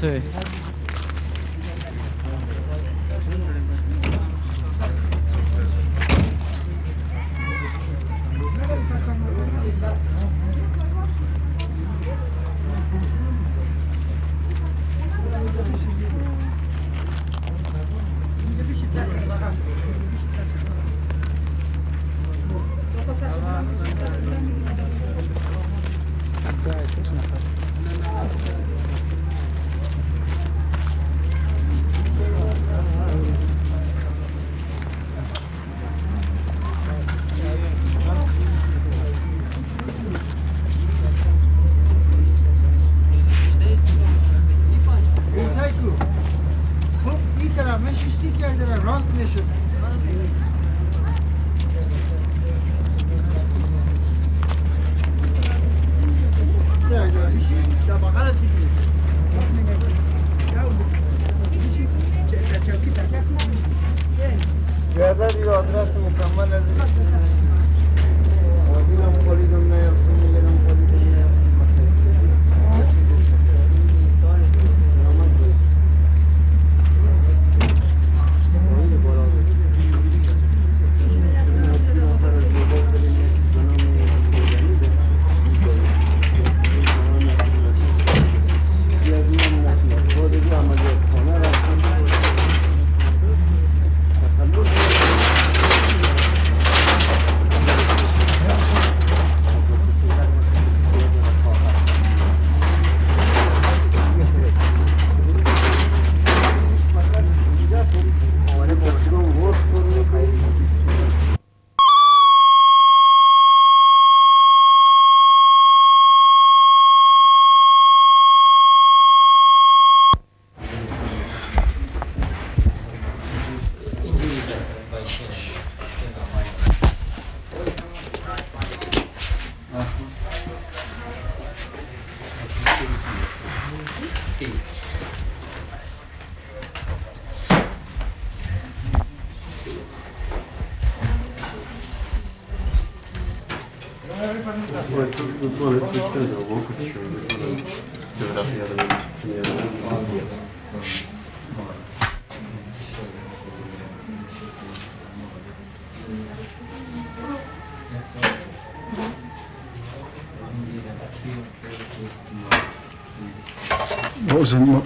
Sí.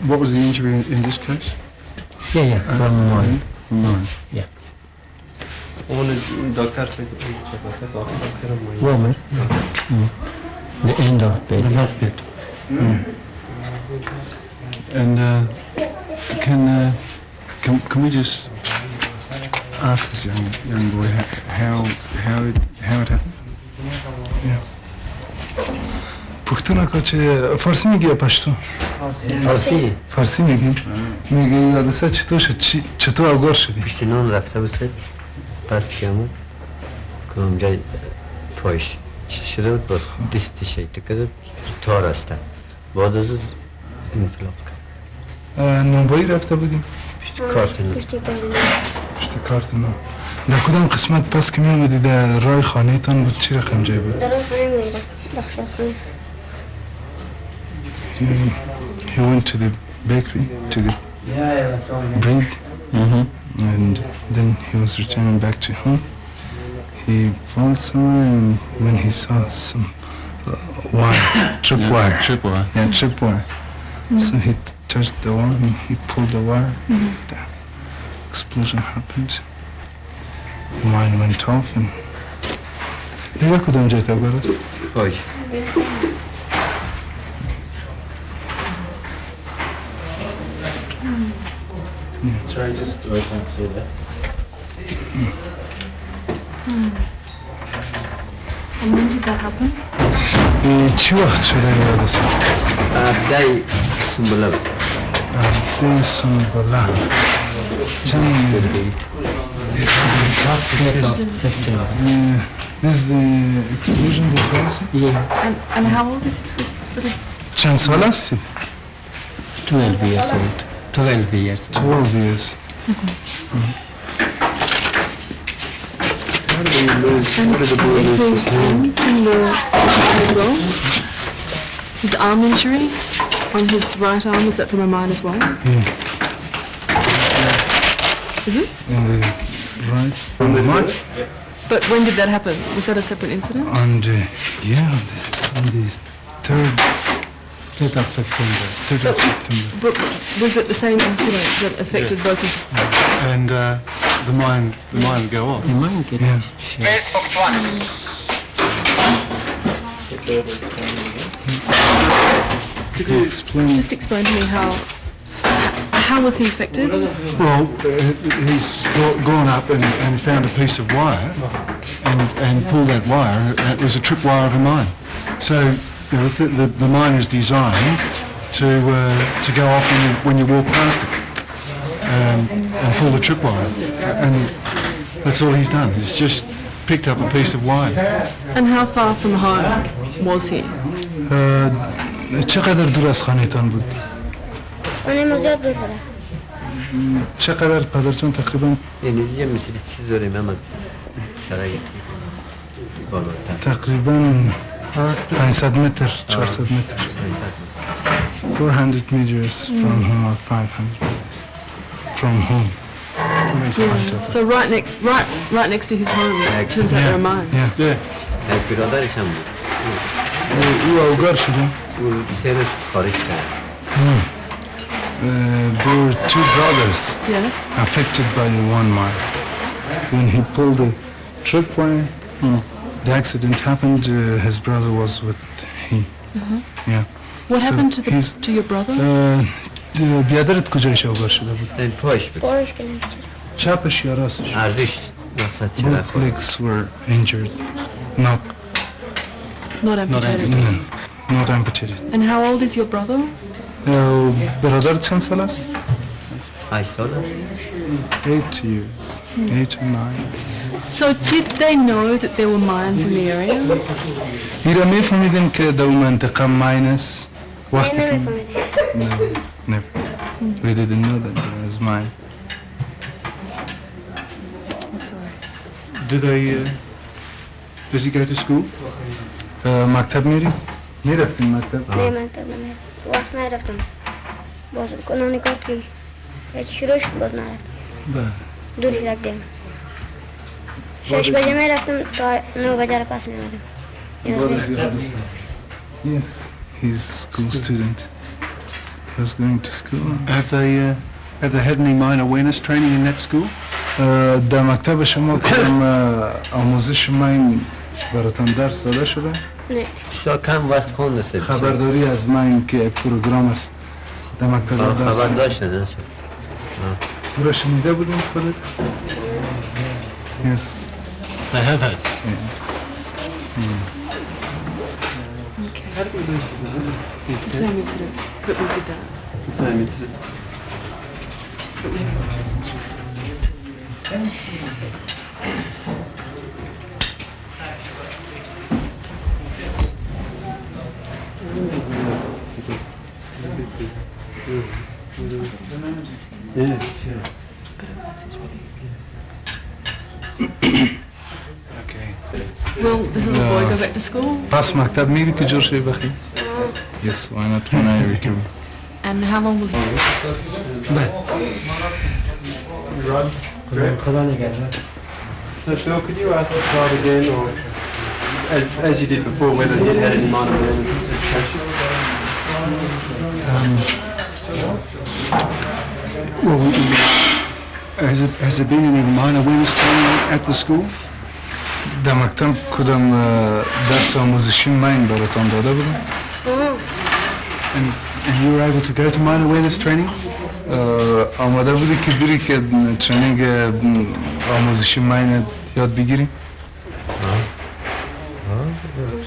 What was the injury in this case? Yeah, from mine. Mine. Yeah. Doctor Warmth. The end of bed. The last bit. And can we just ask this young boy how it happened? Yeah. پختونا که چه فارسی میگی یا پشتو؟ فارسی میگی؟ میگی یادسته چطور شد؟ چطور آگاه شدی؟ پشت نان رفته بود پس که همون که اونجا پایش شده بود باز دستی شیطه کرده تار هسته بعد از انفلاق کرد نانبایی رفته بودیم؟ پشت کارت نان پشت کارت نان در کدام قسمت پس که میامدی در راه خانه تان بود چی رقم جای بود؟ در راه خانه میره داخل خانه He went to the bakery to get bread, and then he was returning back to home. He found somewhere, and when he saw some wire, tripwire. Yeah, tripwire. So he touched the wire, and he pulled the wire. The explosion happened. The mine went off, and دیگه کدام جای تبگر است؟ پای Try just go ahead and say that. And when did that happen? چی وقت شده یاد است؟ دای سنبله بود ده سنبله چند This is the explosion that was? Yeah. And how old is this little? چند سال هستی؟ 12 years old 12 years 12 years. how did he lose? How did the boy Is lose his his hand? arm in the as well? His arm injury on his right arm, is that from a mine as well? Is it? In the right. On the right. But when did that happen? Was that a separate incident? On the, on the 3rd of September. 3rd of September. But was it the same incident that affected both his... And the mine would go off. You might get Yeah. Could you explain? Just explain to me how was he affected? Well, he's gone up and found a piece of wire and pulled that wire. It was a tripwire of a mine. So you know, the mine is designed to go off when you walk past it and pull the tripwire. And that's all he's done. He's just picked up a piece of wire. And how far from home was he? چقدر دور از خانه‌تان بود؟ خانه زیاد دور داره. چقدر پدرتون تقریبا؟ Denizci misali çiz öreyim ama şaraya تقریبا 500 متر 400 متر 400 meters from home or 500 meters from home. Yeah. So right next to his home, it turns out there are mines. Yeah. برادرش هم بود او اوگار شدن. او سرش خارج کرد There were two brothers Yes. affected by the one mine. When he pulled the tripwire, the accident happened. His brother was with him. Yeah. What So happened he's- to your brother? بیادرت کجایش اوگار شده بود؟ این پاش بود باش که نمیشه. چپش یا راستش؟ ارزش مقصد چرا Both legs were injured, not Not amputated. not amputated. And how old is your brother? برادر چند سال است؟ 8 سال است 8 years, 8 or 9. So did they know that there were mines in the area? ایرا میفهمیدیم که در اون منطقه ماین است وقتی که نمیفهمیدم. نه we didn't know that there was mine. I'm sorry. Does he go to school? مکتب میری؟ میرفتیم مکتب؟ نه من تا من وقت نرفتم. باز کنانی کرد که هیچ شروع شد باز نرفتم. بله. دور شد دیگه. 6 بجه میرفتم تا 9 بجه را پس میمدم. Yes, he's a school student. He was going to school. Have they had any mine awareness training in that school? در مکتب شما کدام آموزش ماین براتان درس داده شده؟ نه. شا کم وقت خونده سه خبرداری از ماین که یک پروگرام است در مکتب درس خبر داشتن نه تو را شنیده بودیم خودت؟ Yes. They have had. Okay. How did we lose his arm? The same incident, but we did that. The same incident. But we Yeah. Okay. Will this little boy go back to school? پس مکتب میری که جور شوی بخیر؟ Yes, why not when I recover? And how long will you? So Phil, could you ask the child again, or as you did before, whether he had any minor awareness education? Has there been any mine awareness training at the school? در مکتب کدام درس آموزشی ماین براتان داده بودن؟ And you were able to go to mine awareness training? آماده بودی که بری که ترینینگ آموزشی ماین یاد بگیری؟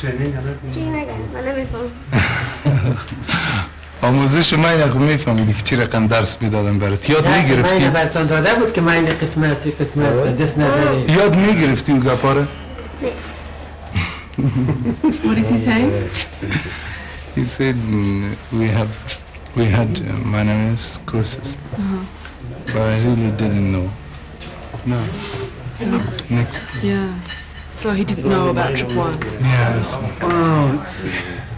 چی نگم من نمیفهم. آموزش ماین خب میفهمیدی که چی رقم درس میدادن برات یاد میگرفتی؟ من براتون داده بود که من قسم است قسم است دست نظری یاد میگرفتی او گپاره؟ What is he saying? He said we had manners courses, but I really didn't know. No. Next. Yeah. So he didn't know about tripwires. Yes. Oh,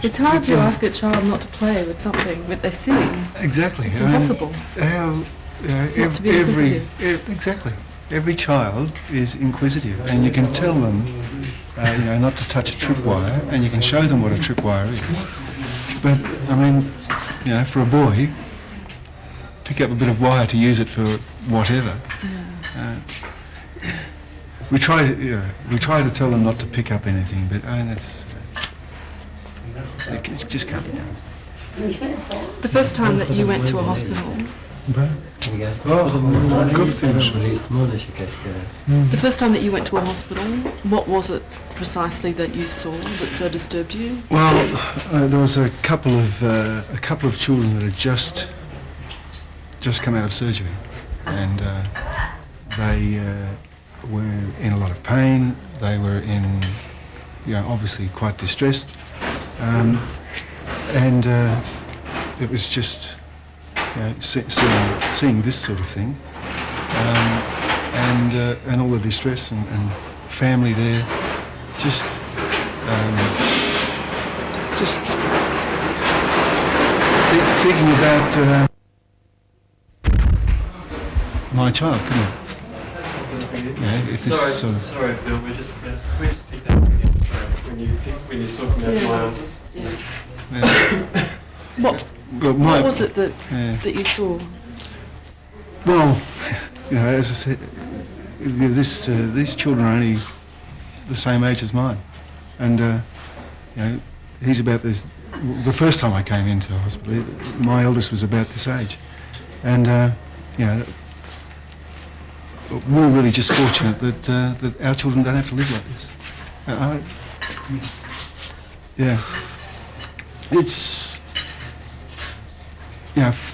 It's hard to ask a child not to play with something that they see. exactly. It's I mean, impossible. How, Not to be inquisitive. exactly. Every child is inquisitive, and you can tell them, not to touch a tripwire, and you can show them what a tripwire is. But I mean, for a boy, pick up a bit of wire to use it for whatever. We try to tell them not to pick up anything, but it just can't be done. The first time that you went to a hospital, the first time that you went to a hospital, what was it precisely that you saw that so disturbed you? Well, there was a couple of children that had just come out of surgery, and they were in a lot of pain. They were in, obviously quite distressed, and it was just seeing this sort of thing, and all the distress and family there, just thinking about my child, couldn't it? It's just sort of. Sorry, Bill. We just pick that up again. When you're talking about my office. What was it that you saw? Well, as I said, these children are only the same age as mine, and he's about this. The first time I came into hospital, my eldest was about this age, and we're really just fortunate that our children don't have to live like this. It's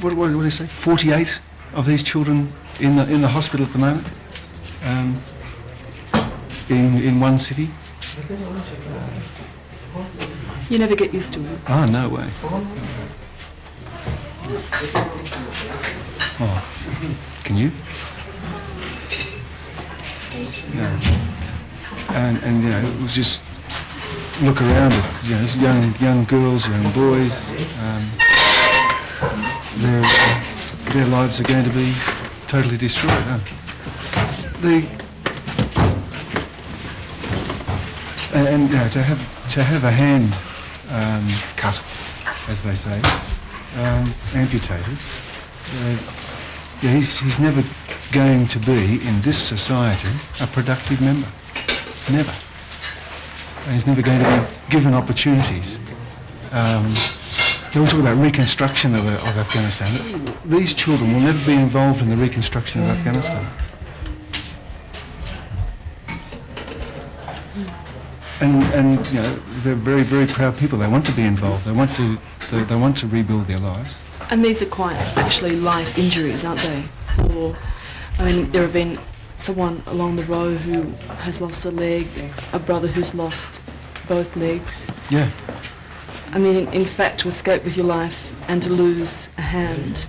what do you say? 48 of these children in the hospital at the moment, in one city. You never get used to it. Oh, no way. Oh, can you? No. And it was just look around at it's young girls, young boys. Their lives are going to be totally destroyed. To have a hand cut, as they say, amputated. He's never going to be in this society a productive member. Never. And he's never going to be given opportunities. We talk about reconstruction of Afghanistan. These children will never be involved in the reconstruction of Afghanistan. And they're very, very proud people. They want to be involved. They want to rebuild their lives. And these are quite actually light injuries, aren't they? There have been someone along the row who has lost a leg, a brother who's lost both legs. Yeah. In fact, to escape with your life and to lose a hand.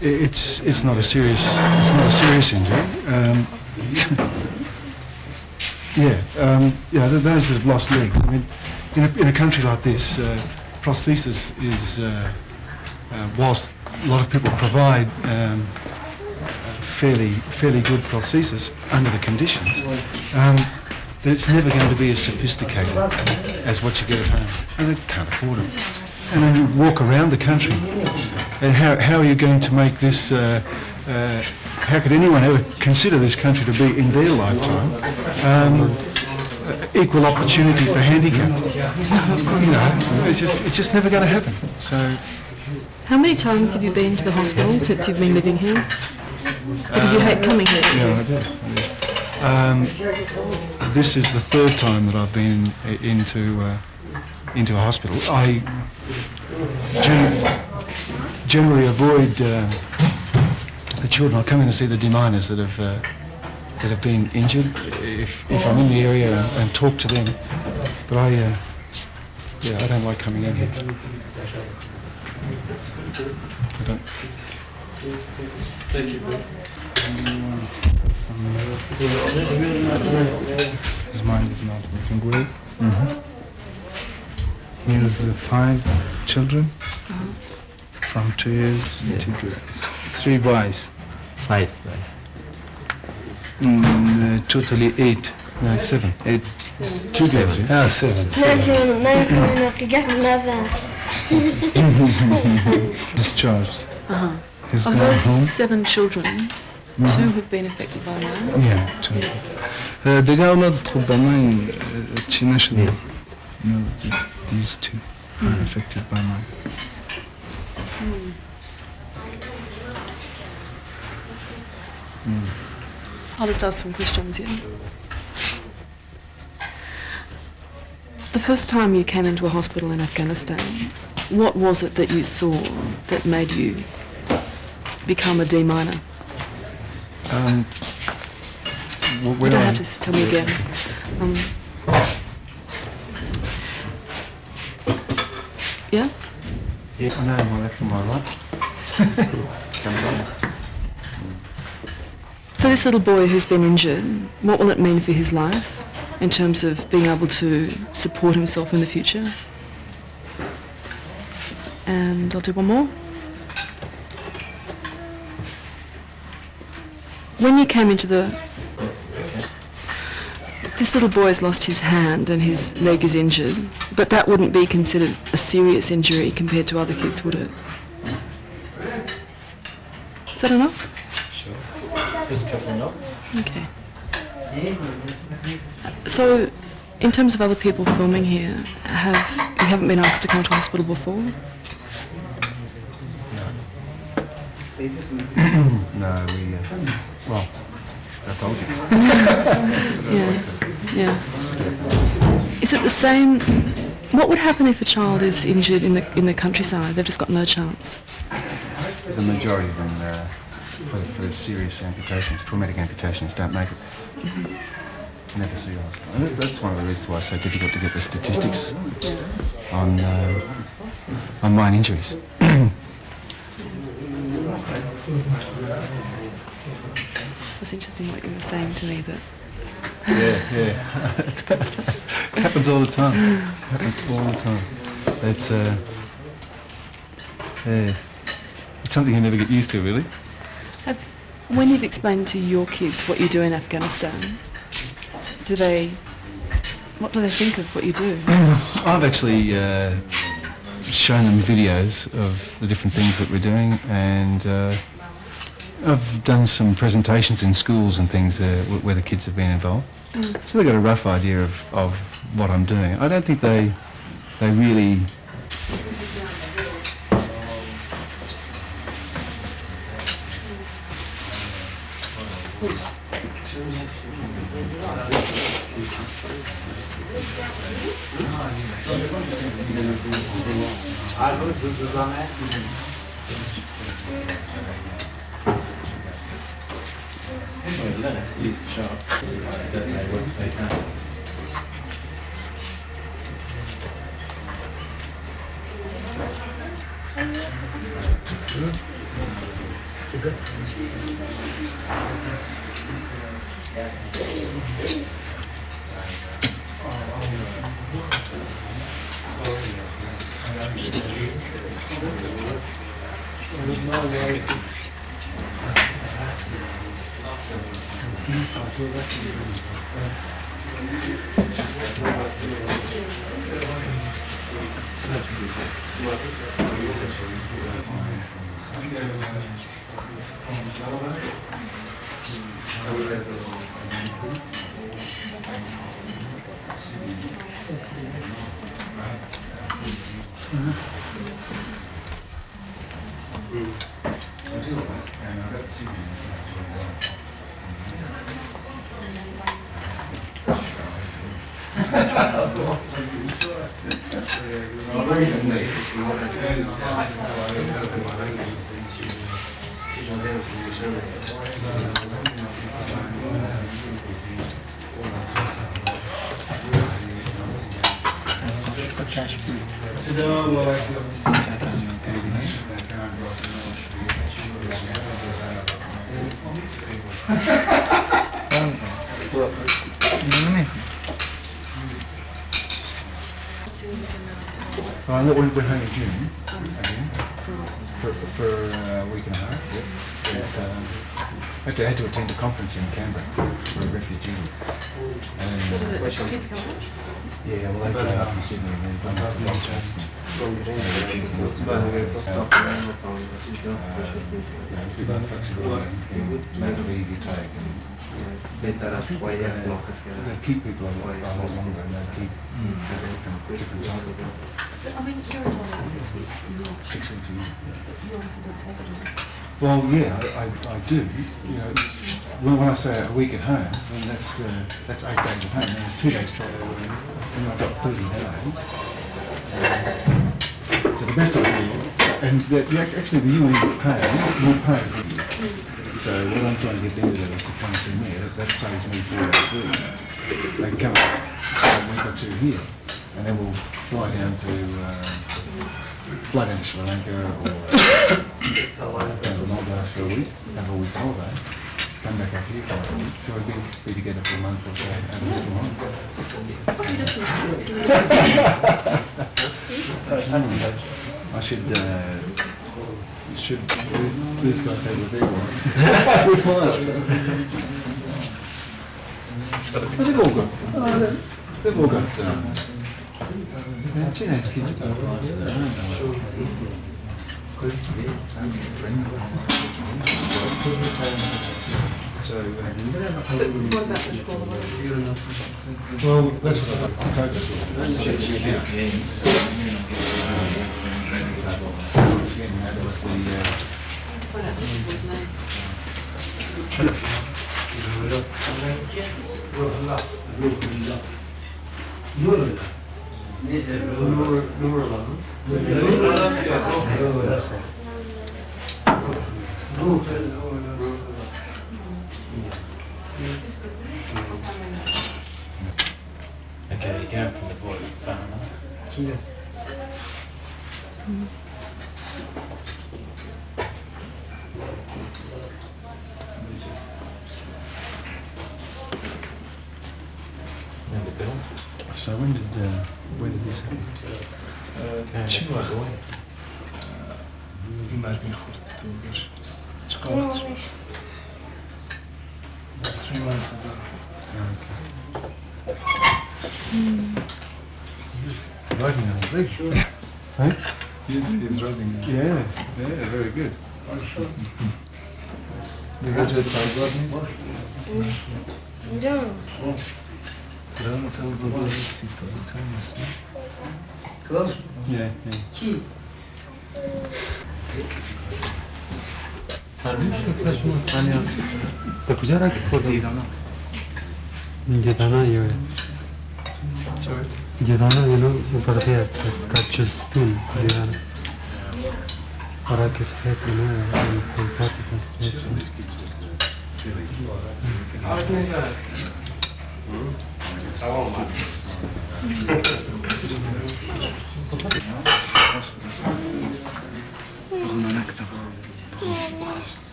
It's not a serious injury. Those that have lost legs. In a country like this, prosthesis is, whilst a lot of people provide fairly good prosthesis under the conditions, it's never going to be as sophisticated as what you get at home, and they can't afford it. And then you walk around the country, and how are you going to make this? How could anyone ever consider this country to be in their lifetime equal opportunity for handicapped? Of course not. It's just never going to happen. So. How many times have you been to the hospital since you've been living here? Because you hate coming here. Yeah, I do. This is the third time that I've been into a hospital. I generally avoid the children. I'll come in and see the deminers that have been injured if I'm in the area and talk to them. But I don't like coming in here. I don't. Thank you. His mind is not working well. He has 5 children from 2 years to 2 girls. 3 boys. 5. Totally 8. No, 7. 8. 2 girls, yeah? Ah, 7. Discharged. He's Of gone those home. 7 children, 2 have been affected by mines. Yeah, 2. Дега أولاد خدامين تشيناشن. No, just these 2 are affected by mine. I'll just ask some questions here. The first time you came into a hospital in Afghanistan, what was it that you saw that made you become a deminer? You don't have to tell me again. Yeah? I know my left from my right. Sometimes. For this little boy who's been injured, what will it mean for his life in terms of being able to support himself in the future? And I'll do one more. When you came into this little boy has lost his hand and his leg is injured, but that wouldn't be considered a serious injury compared to other kids, would it? Is that enough? Just a couple of knocks. Okay. So, in terms of other people filming here, you haven't been asked to come to hospital before? No, well, I told you. Yeah. Is it the same? What would happen if a child is injured in the countryside? They've just got no chance. The majority of them, for serious amputations, traumatic amputations, don't make it. Never see us. That's one of the reasons why it's so difficult to get the statistics on mine injuries. It's interesting what you were saying to me that. Yeah. It happens all the time. It's it's something you never get used to, really. When you've explained to your kids what you do in Afghanistan, what do they think of what you do? I've actually shown them videos of the different things that we're doing, and I've done some presentations in schools and things where the kids have been involved. So they've got a rough idea of what I'm doing. I don't think they really... Look, we're home in June again for a week and a half. And, had to attend a conference in Canberra for a refugee. And, Kids come out? yeah, well, they came up from Sydney and then gone up to Gold Coast. Bit of flexibility and make leave you take. And they keep people a lot longer and they keep different type of people. I mean, you're in Thailand 6 weeks. 6 weeks a year. You honestly don't take it. Well, yeah, I do. You know, when I say a week at home, then that's 8 days at home. And there's 2 days travel, and I've got 30 days. So the best idea, and actually the UN will pay for you. So what I'm trying to get them to do is to come and see me. That saves me 4 days food. They can come a week or 2 here, and then we'll fly down to Sri Lanka or Maldives for a week, have a week's holiday, come back up here for a week. So we'll be together for a month or so at least a month. You just insist. I should these guys say what they want. We're fine. They've all got, they've all got, teenage kids have got lives of their own. So, What about the school of others? well, that's what I'm focused on. Again, that was the, To find out this boy's name. Okay, you're going from the boy farmer. yeah. And the bill. So when did this happen? چی وقت این مرد میخورد تو بش چقدر 3 months ago. Riding on the leg. Huh? Yes, he's rubbing it. Yeah, very good. You got your tripod, miss? No. Don't tell the boy to sit all the time, you see? Yeah. تو کجا را خوردی؟ Gedana je. Sorry? Gedana je no uprate skače stul. Gedana. Raket het ne, kontakti konstreče.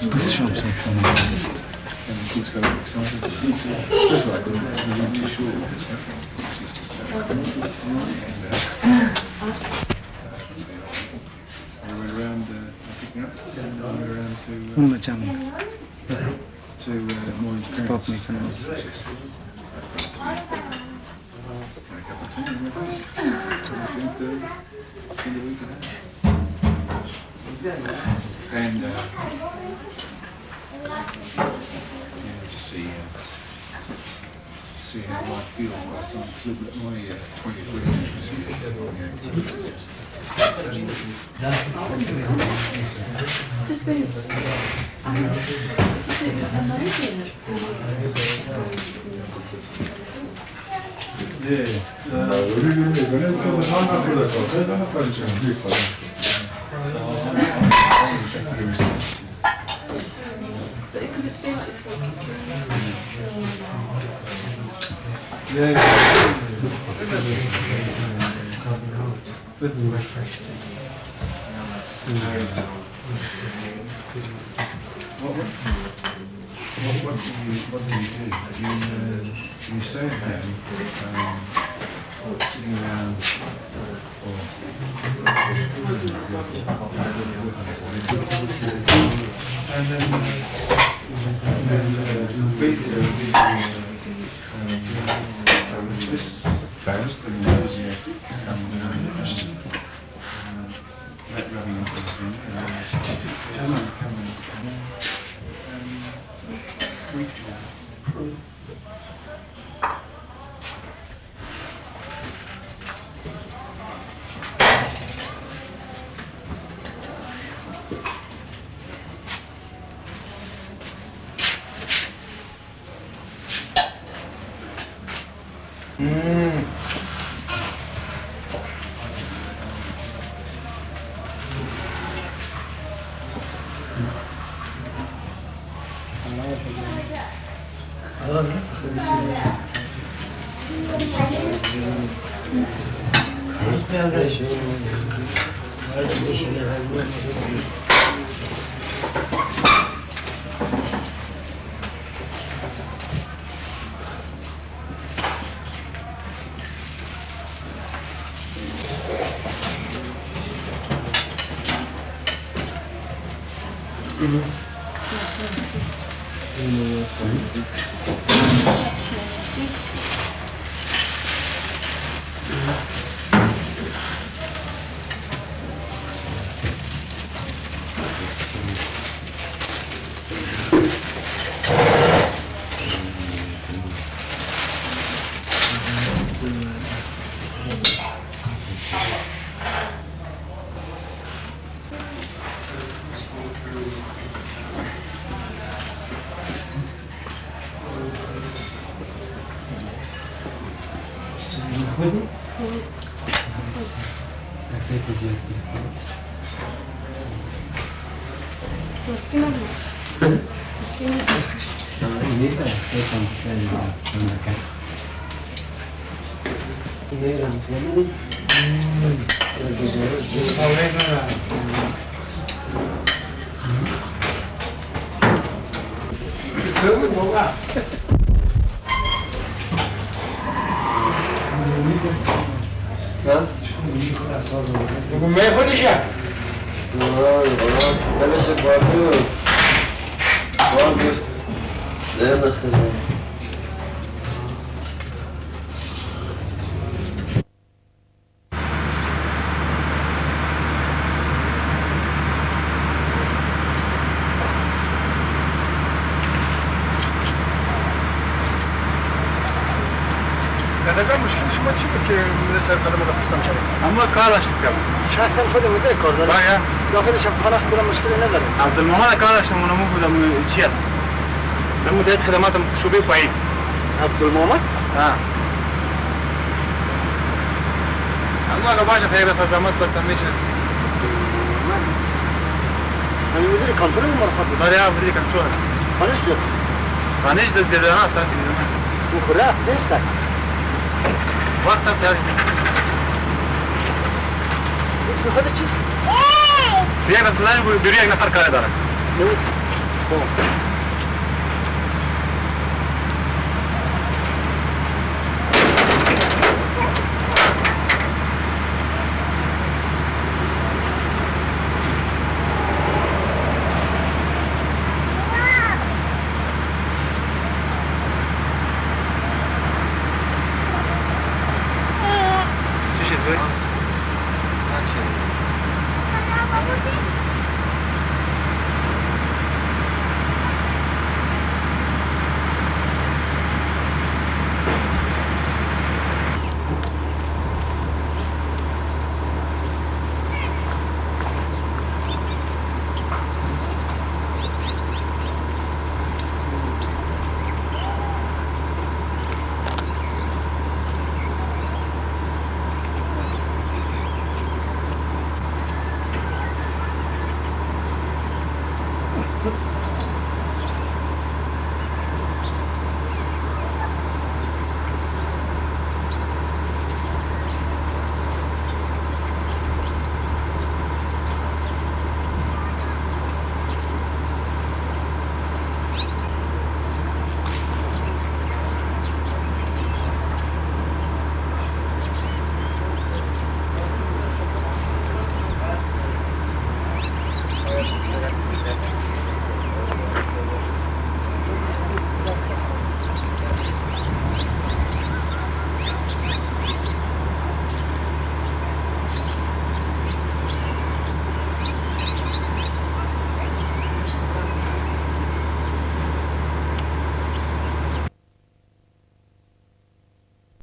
This shop's like one of the best. And the kids got excited. That's what I do. I'm not too sure what it's happening. She's just we went around picking up. We went around to Maureen's parents. And just see how life feels by the time it's a little bit my 20 to 30 years. What do you do? You stay at home, sitting around, and then this bonus that enthusiastic that running into the thing, come on. نظام مشکل شما چی بود که سر قدم قفصم شده؟ اما کار داشتم کردم. شخصا خودم مدیر کار دارم. باید. داخل شفاخانه خودم مشکلی ندارم. عبدالمحمد کار داشتم اونمو بودم چی است؟ من مدیر خدماتم شعبه پایین. عبدالمحمد؟ ها. اما اگه باشه خیر زحمت برتم میشه. من مدیر کنترل مرخص بود. داری مدیر کنترل. خانش شد. خانش دیدن تا دیدن. او خرافت نیست. وقت هم تیاری. اسم خودت چیست؟ یک نفر بیروی یک نفر کار داره. نوید. خوب.